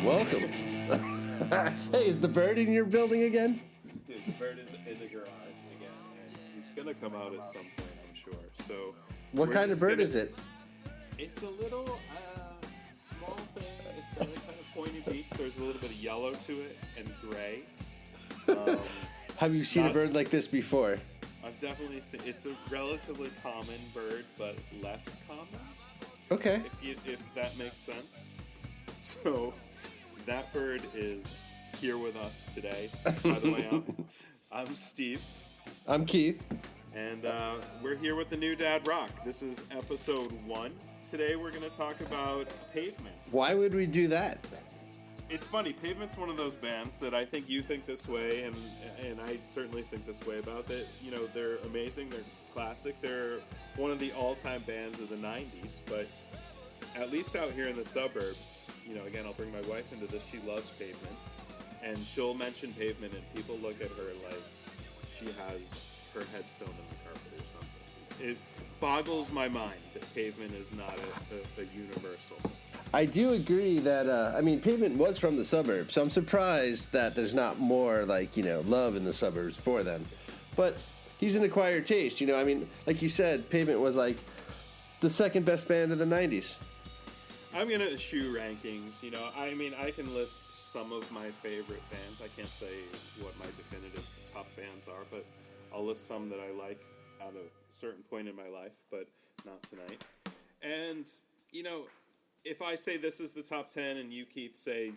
Welcome. Hey, is the bird in your building again? Dude, the bird is in the garage again, and he's gonna come out at some point, I'm sure. So, what kind of bird is it? It's a little small thing. It's got a kind of pointy beak. There's a little bit of yellow to it and gray. Have you seen a bird like this before? I've definitely seen. It's a relatively common bird, but less common. Okay. If that makes sense. So, that bird is here with us today. By the way, I'm Steve. I'm Keith. And we're here with the New Dad Rock. This is episode 1. Today we're going to talk about Pavement. Why would we do that? It's funny. Pavement's one of those bands that I think you think this way, and I certainly think this way about it. You know, they're amazing. They're classic. They're one of the all-time bands of the 90s. But at least out here in the suburbs, you know, again, I'll bring my wife into this. She loves Pavement. And she'll mention Pavement, and people look at her like she has her head sewn in the carpet or something. It boggles my mind that Pavement is not a universal. I do agree that, Pavement was from the suburbs, so I'm surprised that there's not more, love in the suburbs for them. But he's an acquired taste, like you said, Pavement was, the second best band of the 90s. I'm going to eschew rankings, I can list some of my favorite bands. I can't say what my definitive top bands are, but I'll list some that I like at a certain point in my life, but not tonight. And, if I say this is the top 10 and you, Keith, say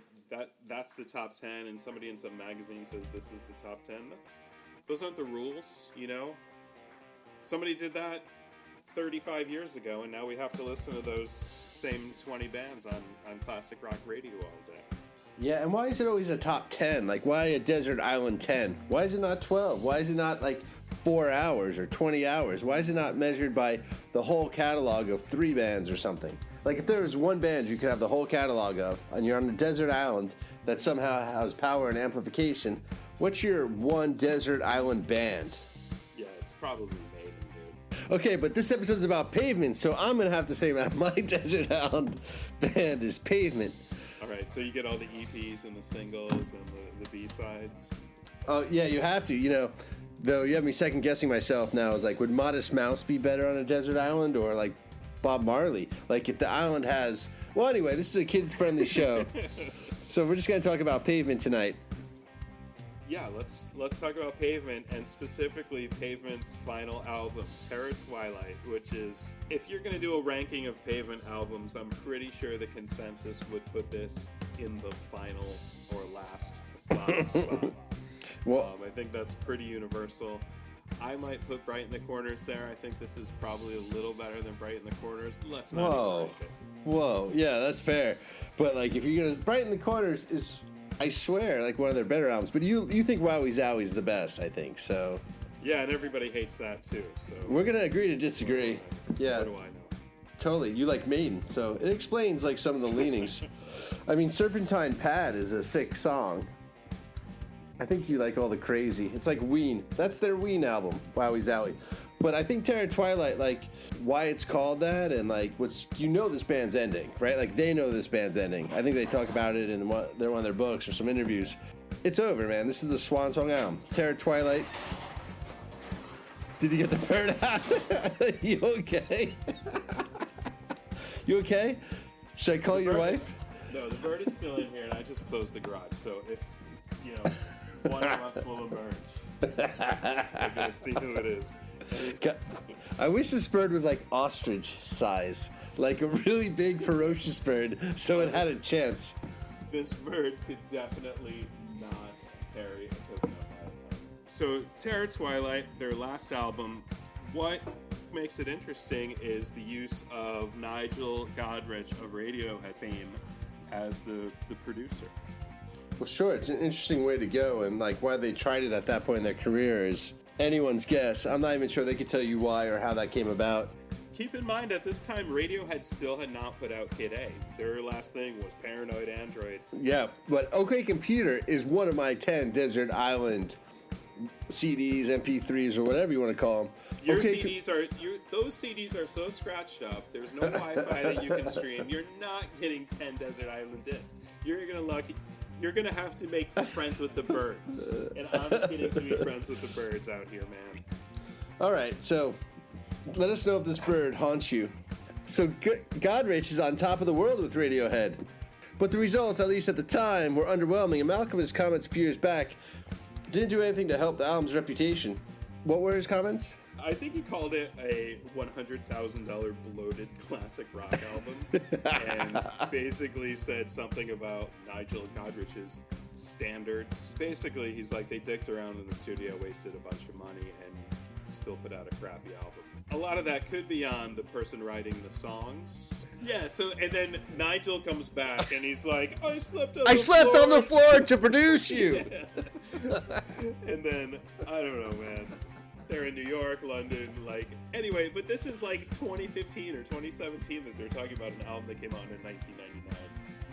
that's the top 10 and somebody in some magazine says this is the top 10, those aren't the rules, Somebody did that 35 years ago, and now we have to listen to those same 20 bands on classic rock radio all day. Yeah, and why is it always a top 10? Why a Desert Island 10? Why is it not 12? Why is it not 4 hours or 20 hours? Why is it not measured by the whole catalog of 3 bands or something? If there was one band you could have the whole catalog of, and you're on a desert island that somehow has power and amplification, what's your one desert island band? Yeah, it's probably Maiden, dude. Okay, but this episode's about Pavement, so I'm going to have to say that my desert island band is Pavement. All right, so you get all the EPs and the singles and the B-sides. Oh, yeah, you have to, Though you have me second-guessing myself now. Would Modest Mouse be better on a desert island or, Bob Marley? If the island has... Well, anyway, this is a kids-friendly show. So we're just going to talk about Pavement tonight. Yeah, let's talk about Pavement, and specifically Pavement's final album, Twilight, which is... If you're going to do a ranking of Pavement albums, I'm pretty sure the consensus would put this in the final or last slot. Well, I think that's pretty universal. I might put Bright in the Corners there. I think this is probably a little better than Bright in the Corners. Let's not even rank it. Whoa, yeah, that's fair. But if you're gonna, Bright in the Corners is, I swear, one of their better albums. But you think Wowie Zowie's the best, I think. So. Yeah, and everybody hates that too. So we're gonna agree to disagree. Yeah. What do I know? Totally, you like Maiden, so it explains some of the leanings. Serpentine Pad is a sick song. I think you like all the crazy. It's like Ween. That's their Ween album, Wowie Zowie. But I think Twilight, why it's called that, and this band's ending, right? They know this band's ending. I think they talk about it in one of their books or some interviews. It's over, man. This is the swan song album. Twilight. Did you get the bird out? You okay? You okay? Should I call your wife? No, the bird is still in here, and I just closed the garage. So if, one of us will emerge, we're going to see who it is. I wish this bird was ostrich size. A really big, ferocious bird, so it had a chance. This bird could definitely not carry a coconut by itself. So, Twilight, their last album, what makes it interesting is the use of Nigel Godrich of Radiohead fame as the producer. Well, sure, it's an interesting way to go, and why they tried it at that point in their career is anyone's guess. I'm not even sure they could tell you why or how that came about. Keep in mind, at this time, Radiohead still had not put out Kid A. Their last thing was Paranoid Android. Yeah, but OK Computer is one of my 10 Desert Island CDs, MP3s, or whatever you want to call them. Your CDs are those CDs are so scratched up. There's no Wi-Fi that you can stream. You're not getting 10 Desert Island discs. You're gonna have to make friends with the birds, and I'm getting to be friends with the birds out here, man. All right, so let us know if this bird haunts you. So Godrich is on top of the world with Radiohead, but the results, at least at the time, were underwhelming. And Malcolm's comments a few years back didn't do anything to help the album's reputation. What were his comments? I think he called it a $100,000 bloated classic rock album, and basically said something about Nigel Godrich's standards. Basically, he's like, they dicked around in the studio, wasted a bunch of money, and still put out a crappy album. A lot of that could be on the person writing the songs. Yeah, so, and then Nigel comes back, and he's like, I slept on the floor to produce you. Yeah. And then, I don't know, man. They're in New York, London, like, anyway, but this is like 2015 or 2017 that they're talking about an album that came out in 1999.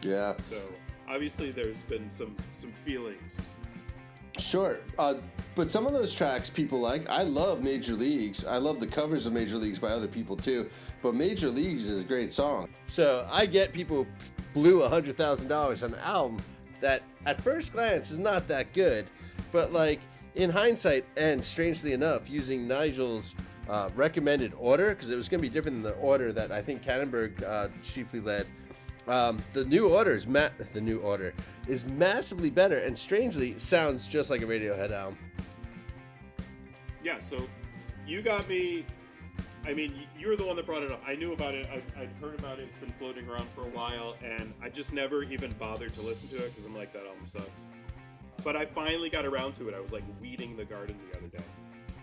Yeah. So, obviously there's been some feelings. Sure, but some of those tracks people like. I love Major Leagues. I love the covers of Major Leagues by other people too, but Major Leagues is a great song. So I get people blew $100,000 on an album that at first glance is not that good, but like, in hindsight, and strangely enough, using Nigel's recommended order, because it was going to be different than the order that I think Cannonberg chiefly led, the new order is massively better, and strangely sounds just like a Radiohead album. Yeah, so you got me. I mean, you were the one that brought it up. I knew about it. I'd heard about it. It's been floating around for a while, and I just never even bothered to listen to it because I'm like, that album sucks. But I finally got around to it. I was like weeding the garden the other day.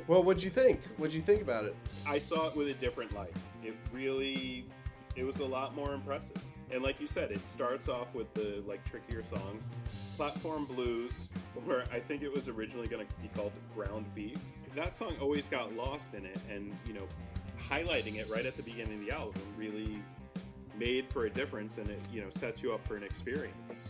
Well, what'd you think? What'd you think about it? I saw it with a different light. It was a lot more impressive. And like you said, it starts off with the like trickier songs. Platform Blues, or I think it was originally going to be called Ground Beef. That song always got lost in it, and highlighting it right at the beginning of the album really made for a difference, and it sets you up for an experience.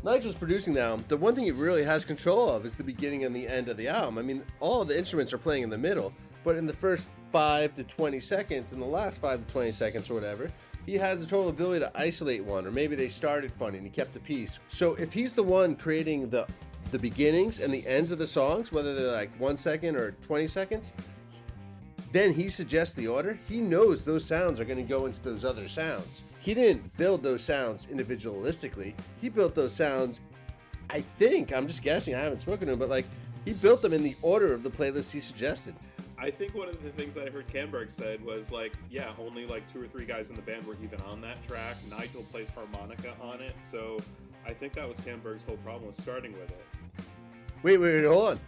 Nigel's producing the album. The one thing he really has control of is the beginning and the end of the album. I mean, all of the instruments are playing in the middle, but in the first 5 to 20 seconds, in the last 5 to 20 seconds or whatever, he has the total ability to isolate one, or maybe they started funny and he kept the piece. So if he's the one creating the beginnings and the ends of the songs, whether they're like 1 second or 20 seconds, then he suggests the order. He knows those sounds are going to go into those other sounds. He didn't build those sounds individualistically. He built those sounds, I think, I'm just guessing, I haven't spoken to him, but like, he built them in the order of the playlist he suggested. I think one of the things that I heard Cannonberg said was like, yeah, only like 2 or 3 guys in the band were even on that track. Nigel plays harmonica on it, so I think that was Cannonberg's whole problem with starting with it. Wait, hold on.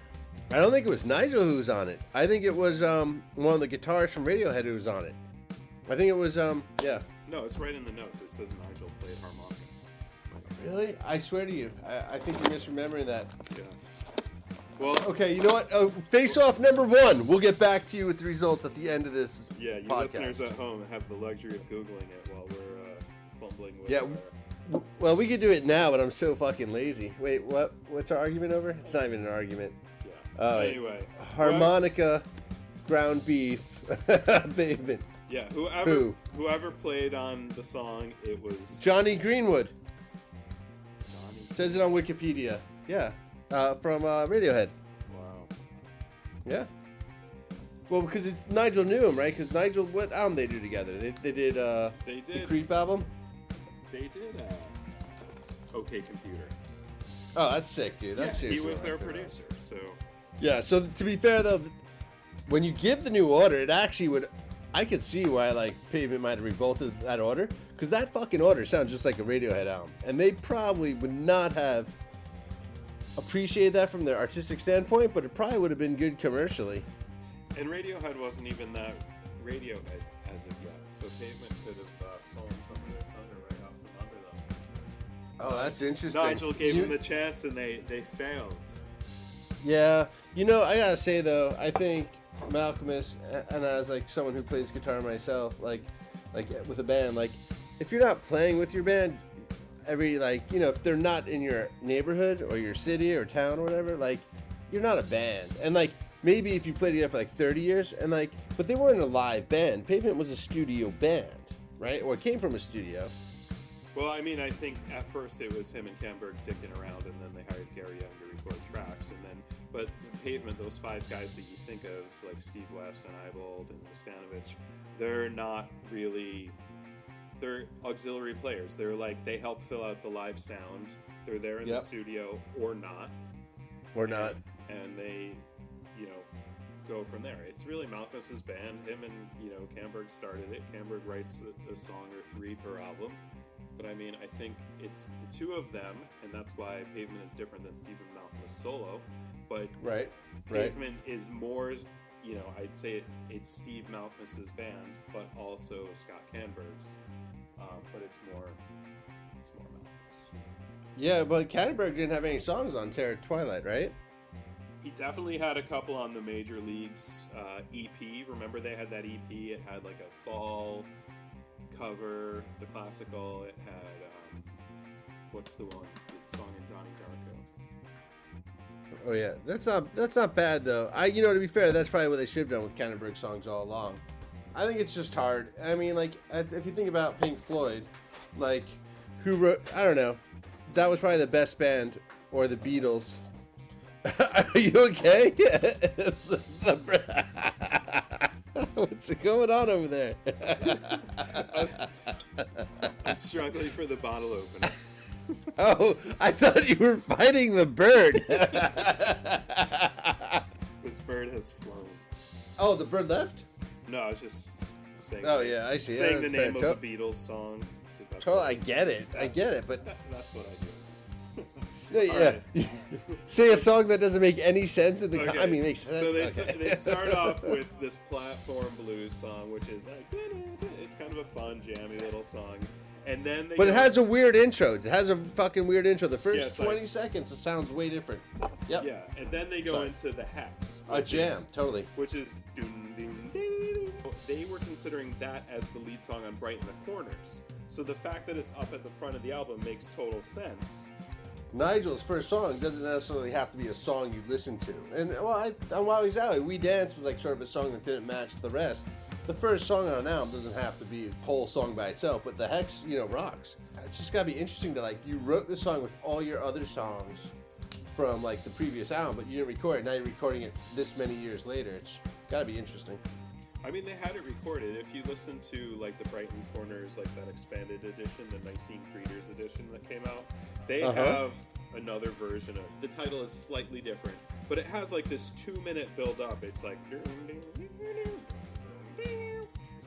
I don't think it was Nigel who was on it. I think it was one of the guitarists from Radiohead who was on it. I think it was, yeah. No, it's right in the notes. It says Nigel played harmonica. Really? I swear to you. I think you're misremembering that. Yeah. Well, okay, you know what? Face off number 1. We'll get back to you with the results at the end of this yeah, you podcast. Listeners at home have the luxury of Googling it while we're fumbling with well, we could do it now, but I'm so fucking lazy. Wait, what? What's our argument over? It's not even an argument. Yeah. Anyway. Harmonica, ground beef, pavement. Yeah, whoever played on the song, it was... Johnny Greenwood. It says it on Wikipedia. Yeah, from Radiohead. Wow. Yeah. Well, because Nigel knew him, right? Because Nigel, what album they do together? They did the Creep album? They did OK Computer. Oh, that's sick, dude. That's seriously. He was their producer, so... Yeah, so to be fair, though, when you give the new order, it actually would... I could see why, like, Pavement might have revolted at that order, because that fucking order sounds just like a Radiohead album, and they probably would not have appreciated that from their artistic standpoint, but it probably would have been good commercially. And Radiohead wasn't even that Radiohead as of yet, so Pavement could have stolen some of their thunder right off from under them. Oh, that's interesting. Nigel gave him the chance, and they failed. Yeah, I gotta say though, I think Malcolmus, and as like someone who plays guitar myself, like with a band, like if you're not playing with your band if they're not in your neighborhood or your city or town or whatever, like you're not a band. And like, maybe if you played together for like 30 years, and like, but they weren't a live band. Pavement was a studio band, right? Or it came from a studio. Well, I mean, I think at first it was him and Camberg dicking around, and then they hired Gary Young to record tracks, and then, but Pavement, those 5 guys that you think of, like Steve West and Ibold and Stanovich, they're not really, they're auxiliary players. They're like, they help fill out the live sound. They're there in the studio or not. Or not. And they, you know, go from there. It's really Malcolm's band. Him and, you know, Camberg started it. Camberg writes a song or 3 per album. But I mean, I think it's the 2 of them, and that's why Pavement is different than Stephen Malcolm's solo. But Pavement is more, you know, I'd say it's Steve Malcolm's band, but also Scott Canberg's. But it's more Malcolm's. Yeah, but Canberg didn't have any songs on Twilight, right? He definitely had a couple on the Major Leagues EP. Remember they had that EP? It had like a fall cover, the classical. It had what's the one? The song in Donnie Darko. Oh yeah, that's not bad though. You know, to be fair, that's probably what they should have done with Canterbury songs all along. I think it's just hard. I mean, like if you think about Pink Floyd, like who wrote? I don't know. That was probably the best band, or the Beatles. Are you okay? What's going on over there? I'm struggling for the bottle opener. Oh, I thought you were fighting the bird. This bird has flown. Oh, the bird left? No, I was just saying. Oh yeah, I see. Saying the name of the Beatles song. Totally, I get it, but that's what I do. Yeah. Right. Say a song that doesn't make any sense in the. Okay. I mean, it makes sense. So they start off with this platform blues song, which is like it's kind of a fun, jammy little song, and then it has a weird intro. It has a fucking weird intro. The first 20 like, seconds, it sounds way different. Yep. Yeah, and then they go into the hex. A jam, totally. Which is doom, doom, doom. They were considering that as the lead song on Bright in the Corners. So the fact that it's up at the front of the album makes total sense. Nigel's first song doesn't necessarily have to be a song you listen to. And on While He's Out, We Dance was like sort of a song that didn't match the rest. The first song on an album doesn't have to be a whole song by itself, but the Hex, you know, rocks. It's just gotta be interesting to like, you wrote this song with all your other songs from like the previous album, but you didn't record it. Now you're recording it this many years later. It's gotta be interesting. I mean, they had it recorded. If you listen to like the Brighton Corners, like that expanded edition, the Nicene Creeders edition that came out, they have another version of the title is slightly different, but it has like this 2-minute build up. It's like,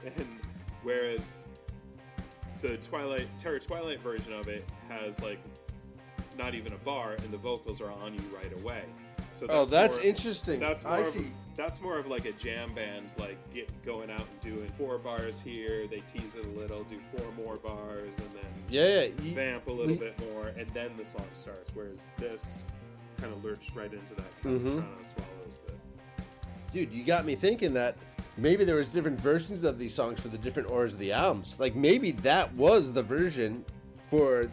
and whereas the Twilight version of it has like not even a bar, and the vocals are on you right away. So that's interesting. That's more of like a jam band, like going out and doing 4 bars here. They tease it a little, do 4 more bars, and then vamp a little bit more, and then the song starts. Whereas this kind of lurched right into that kind of swallows bit. Dude, you got me thinking that maybe there was different versions of these songs for the different orders of the albums. Like maybe that was the version for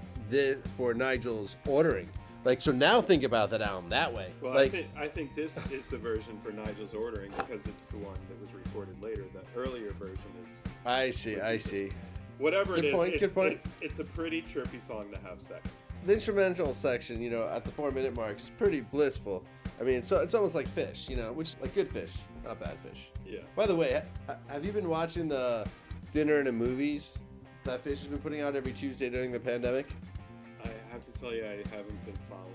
Nigel's ordering. Like, so now think about that album that way. Well, like, I think this is the version for Nigel's ordering because it's the one that was recorded later. The earlier version is... I see. Whatever good point. It's a pretty chirpy song to have second. The instrumental section, you know, at the 4-minute mark is pretty blissful. I mean, it's almost like Fish, you know, which like good fish, not bad fish. Yeah. By the way, have you been watching the Dinner and the Movies that Fish has been putting out every Tuesday during the pandemic? I have to tell you, I haven't been following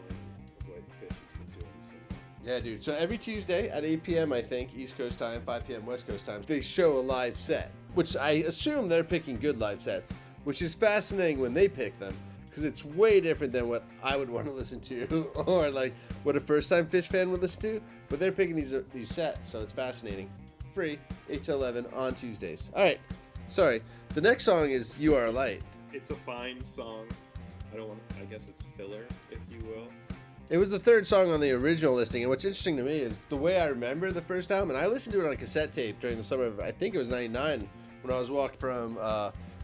what Fish has been doing. So. Yeah, dude. So every Tuesday at 8 p.m., I think, East Coast time, 5 p.m. West Coast time, they show a live set, which I assume they're picking good live sets, which is fascinating when they pick them, because it's way different than what I would want to listen to, or like what a first-time Fish fan would listen to, but they're picking these sets, so it's fascinating. Free, 8 to 11 on Tuesdays. All right. Sorry. The next song is You Are a Light. It's a fine song. I guess it's filler, if you will. It was the 3rd song on the original listing, and what's interesting to me is the way I remember the first album, and I listened to it on a cassette tape during the summer of, I think it was 99, when I was walking from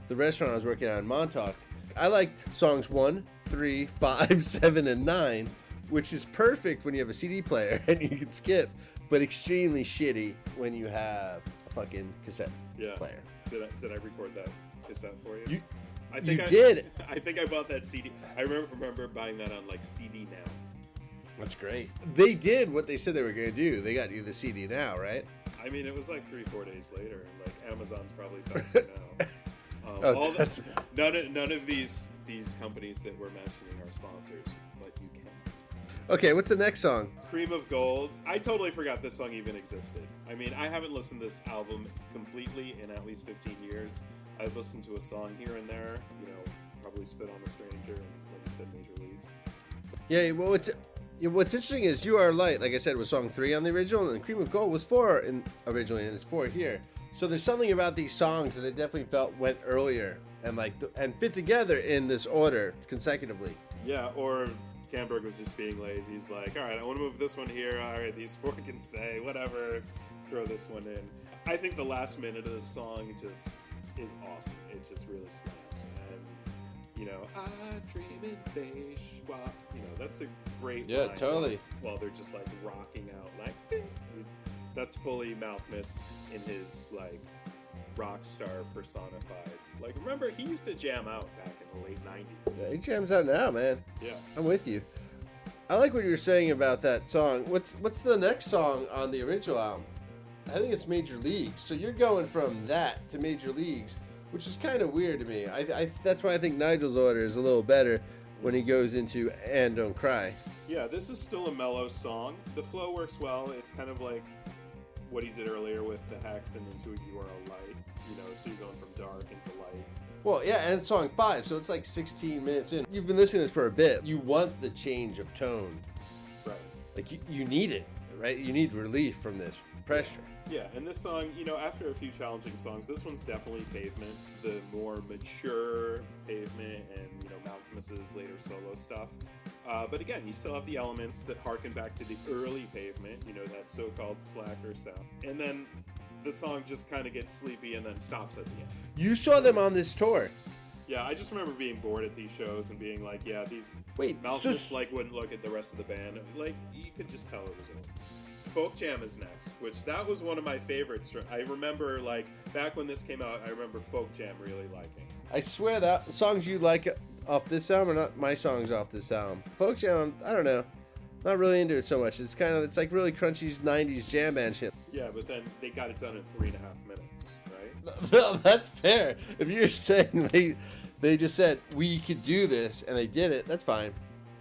the restaurant I was working at in Montauk. I liked songs 1, 3, 5, 7, and 9 which is perfect when you have a CD player and you can skip, but extremely shitty when you have a fucking cassette player. Did I record that cassette for you? I did. I think I bought that CD. I remember buying that on like CD Now. That's great. They did what they said they were going to do. They got you the CD Now, right? I mean, it was like 3-4 days later. Like Amazon's probably faster now. None of these companies that we're mentioning are sponsors, but you can. Okay, what's the next song? Cream of Gold. I totally forgot this song even existed. I mean, I haven't listened to this album completely in at least 15 years. I've listened to a song here and there, probably Spit on a Stranger and, like you said, Major Leagues. Yeah, well, what's interesting is You Are Light, like I said, was song 3 on the original, and Cream of Gold was 4 originally, and it's 4 here. So there's something about these songs that they definitely felt went earlier and fit together in this order consecutively. Yeah, or Camberg was just being lazy. He's like, all right, I want to move this one here. All right, these 4 can stay. Whatever. Throw this one in. I think the last minute of the song just is awesome. It just really slaps. And, I dream in beige. Wow. That's a great line. Totally. While they're just, like, rocking out. Like, that's fully Malcolmus in his, like, rock star personified. Like, remember, he used to jam out back in the late 90s. Yeah, he jams out now, man. Yeah. I'm with you. I like what you were saying about that song. What's the next song on the original album? I think it's Major Leagues. So you're going from that to Major Leagues, which is kind of weird to me. That's why I think Nigel's order is a little better when he goes into And Don't Cry. Yeah, this is still a mellow song. The flow works well. It's kind of like what he did earlier with the Hex and into a URL Light. So you're going from dark into light. Well, yeah, and it's song 5, so it's like 16 minutes in. You've been listening to this for a bit. You want the change of tone. Right. Like, you need it, right? You need relief from this pressure. Yeah, and this song, after a few challenging songs, this one's definitely Pavement, the more mature Pavement and, Malcolmus's later solo stuff. But again, you still have the elements that harken back to the early Pavement, that so-called slacker sound. And then the song just kind of gets sleepy and then stops at the end. You saw them on this tour. Yeah, I just remember being bored at these shows and being like, yeah, these... Wait, Malcolmus, wouldn't look at the rest of the band. Like, you could just tell it was old. Folk Jam is next, which that was one of my favorites. I remember, back when this came out, I remember Folk Jam really liking. I swear that the songs you like off this album are not my songs off this album. Folk Jam, I don't know. Not really into it so much. It's like really crunchy 90s jam band shit. Yeah, but then they got it done in 3.5 minutes, right? No, that's fair. If you're saying they just said, we could do this, and they did it, that's fine.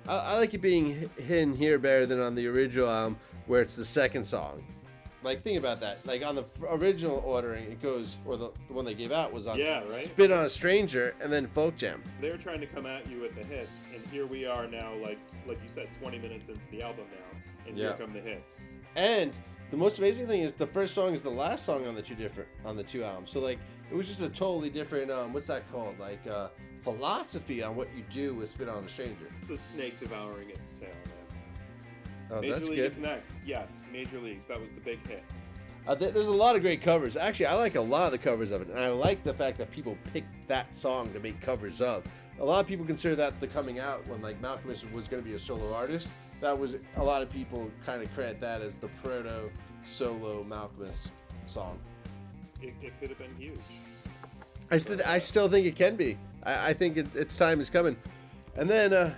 I like it being in here better than on the original album, where it's the second song. Like, think about that. Like, on the original ordering, it goes, or the one they gave out was on Spit on a Stranger, and then Folk Jam. They were trying to come at you with the hits, and here we are now, like you said, 20 minutes into the album now, and here come the hits. And the most amazing thing is the first song is the last song on the two albums. So, like, it was just a totally different, what's that called? Like, philosophy on what you do with Spit on a Stranger. The snake devouring its tail, man. Oh, Major that's League good. is next. Yes, Major Leagues. That was the big hit. There's a lot of great covers. Actually, I like a lot of the covers of it, and I like the fact that people picked that song to make covers of. A lot of people consider that the coming out when Malcolmus was going to be a solo artist. That was a lot of people kind of credit that as the proto solo Malcolmus song. It could have been huge. I still think it can be. I think its time is coming. And then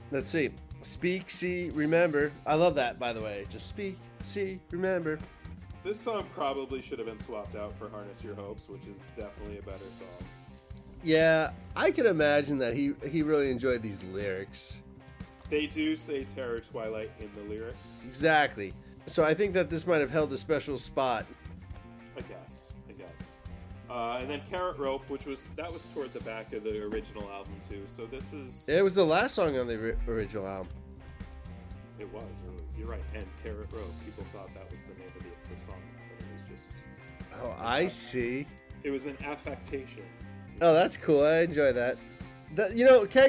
let's see. Speak, see, remember. I love that, by the way. Just speak, see, remember. This song probably should have been swapped out for Harness Your Hopes, which is definitely a better song. Yeah, I can imagine that he really enjoyed these lyrics. They do say Terror Twilight in the lyrics. Exactly. So I think that this might have held a special spot. I guess. And then Carrot Rope, that was toward the back of the original album too. So this is... It was the last song on the original album. It was. You're right. And Carrot Rope. People thought that was the name of the song, but it was just... Oh, I see. It was an affectation. Oh, that's cool. I enjoy that.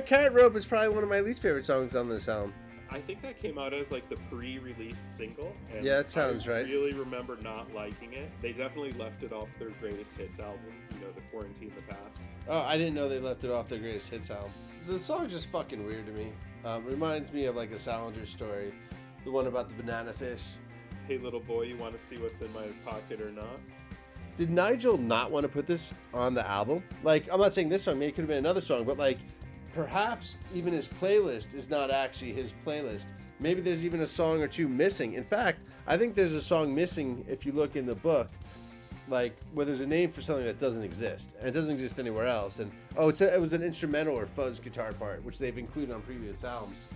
Carrot Rope is probably one of my least favorite songs on this album. I think that came out as like the pre-release single. And yeah, that sounds right. I really remember not liking it. They definitely left it off their greatest hits album, the Quarantine the Past. Oh, I didn't know they left it off their greatest hits album. The song's just fucking weird to me. Reminds me of like a Salinger story, the one about the banana fish. Hey, little boy, you want to see what's in my pocket or not? Did Nigel not want to put this on the album? Like, I'm not saying this song, maybe it could have been another song, but like, perhaps even his playlist is not actually his playlist. Maybe there's even a song or two missing. In fact, I think there's a song missing if you look in the book, like where there's a name for something that doesn't exist, and it doesn't exist anywhere else. And it was an instrumental or fuzz guitar part, which they've included on previous albums.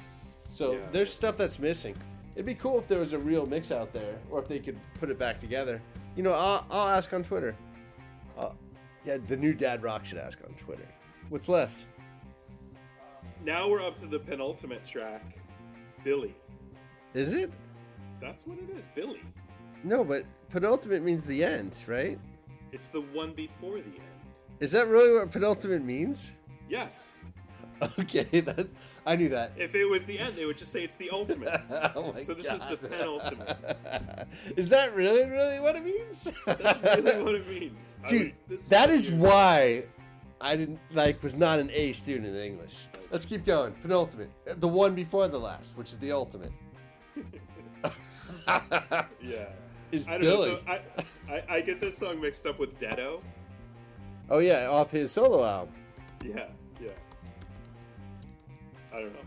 So there's stuff that's missing. It'd be cool if there was a real mix out there, or if they could put it back together. You know, I'll ask on Twitter. Yeah, the new Dad Rock should ask on Twitter. What's left? Now we're up to the penultimate track, Billy. Is it? That's what it is, Billy. No, but penultimate means the end, right? It's the one before the end. Is that really what penultimate means? Yes. Okay, I knew that. If it was the end, they would just say it's the ultimate. Oh my so this God. is the penultimate. Is that really what it means? That's really what it means. Dude, that is why I was not an A student in English. Let's keep going. Penultimate. The one before the last, which is the ultimate. Yeah. Is I don't Billy. know. So I get this song mixed up with Deado. Oh yeah, off his solo album. Yeah. I don't know.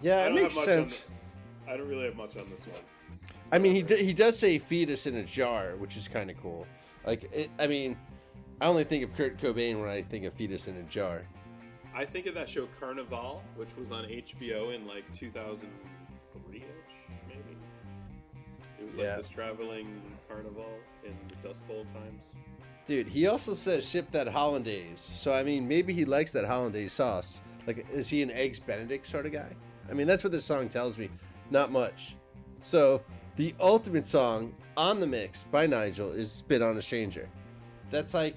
Yeah, it makes sense. I don't really have much on this one. I mean, he does say fetus in a jar, which is kind of cool. Like, I only think of Kurt Cobain when I think of fetus in a jar. I think of that show Carnival, which was on HBO in like 2003-ish, maybe. It was like this traveling carnival in the Dust Bowl times. Dude, he also says ship that hollandaise. So, I mean, maybe he likes that hollandaise sauce. Like, is he an Eggs Benedict sort of guy? I mean, that's what this song tells me. Not much. So, the ultimate song on the mix by Nigel is Spit on a Stranger. That's like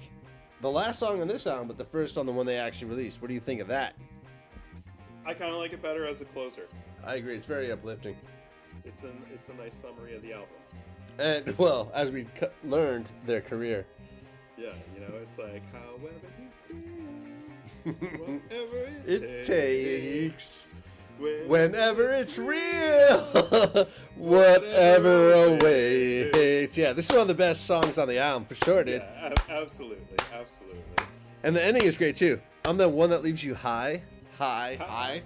the last song on this album, but the first on the one they actually released. What do you think of that? I kind of like it better as a closer. I agree. It's very uplifting. It's a nice summary of the album. And, well, as we learned, their career. Yeah, it's like, however you feel, whatever it takes, whenever it's real, whatever awaits. Yeah, this is one of the best songs on the album, for sure, dude. Yeah, absolutely. And the ending is great, too. I'm the one that leaves you high. I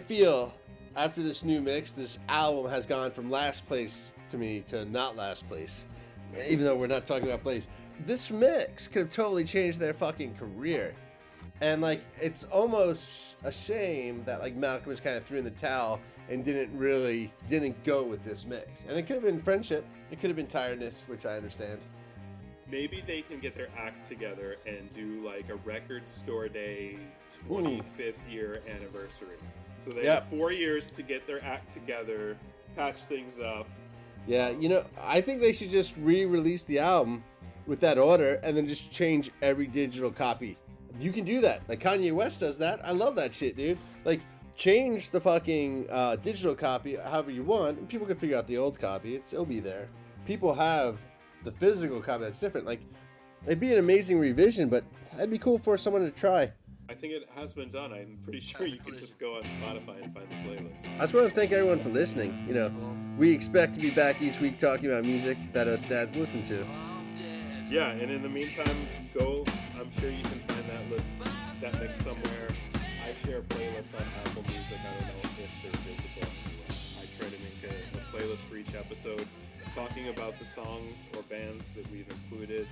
feel, after this new mix, this album has gone from last place to me to not last place. Even though we're not talking about place. This mix could have totally changed their fucking career. And, like, it's almost a shame that, like, Malcolm was kind of threw in the towel and didn't go with this mix. And it could have been friendship. It could have been tiredness, which I understand. Maybe they can get their act together and do, like, a record store day 25th year anniversary. So they have 4 years to get their act together, patch things up. Yeah, I think they should just re-release the album with that order and then just change every digital copy. You can do that. Like Kanye West does that. I love that shit, dude. Like, change the fucking digital copy however you want, and people can figure out the old copy. It'll be there. People have the physical copy that's different. Like, it'd be an amazing revision, but that'd be cool for someone to try. I think it has been done. I'm pretty sure you can just go on Spotify and find the playlist. I just want to thank everyone for listening. We expect to be back each week talking about music that us dads listen to. Yeah, and in the meantime, I'm sure you can find that mix somewhere. I share playlists on Apple Music. I don't know if they're visible anywhere. I try to make a playlist for each episode talking about the songs or bands that we've included.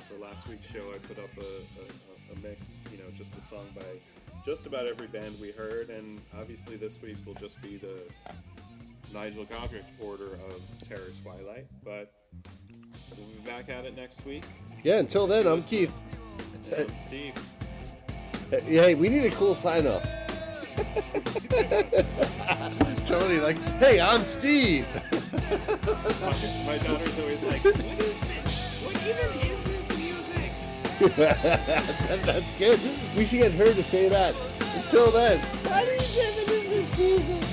For last week's show, I put up a mix, just a song by just about every band we heard, and obviously this week's will just be the Nigel Godrich order of Terror Twilight, but we'll be back at it next week. Yeah, until then, I'm Keith. I'm Steve. Hey, we need a cool sign-off. Totally like, hey, I'm Steve. My daughter's always like, what is this? What even is this music? That's good. We should get her to say that. Until then, what even is this music?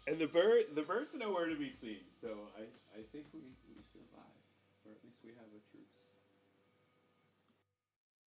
And the birds are nowhere to be seen. So I think we survived, or at least we have a truce.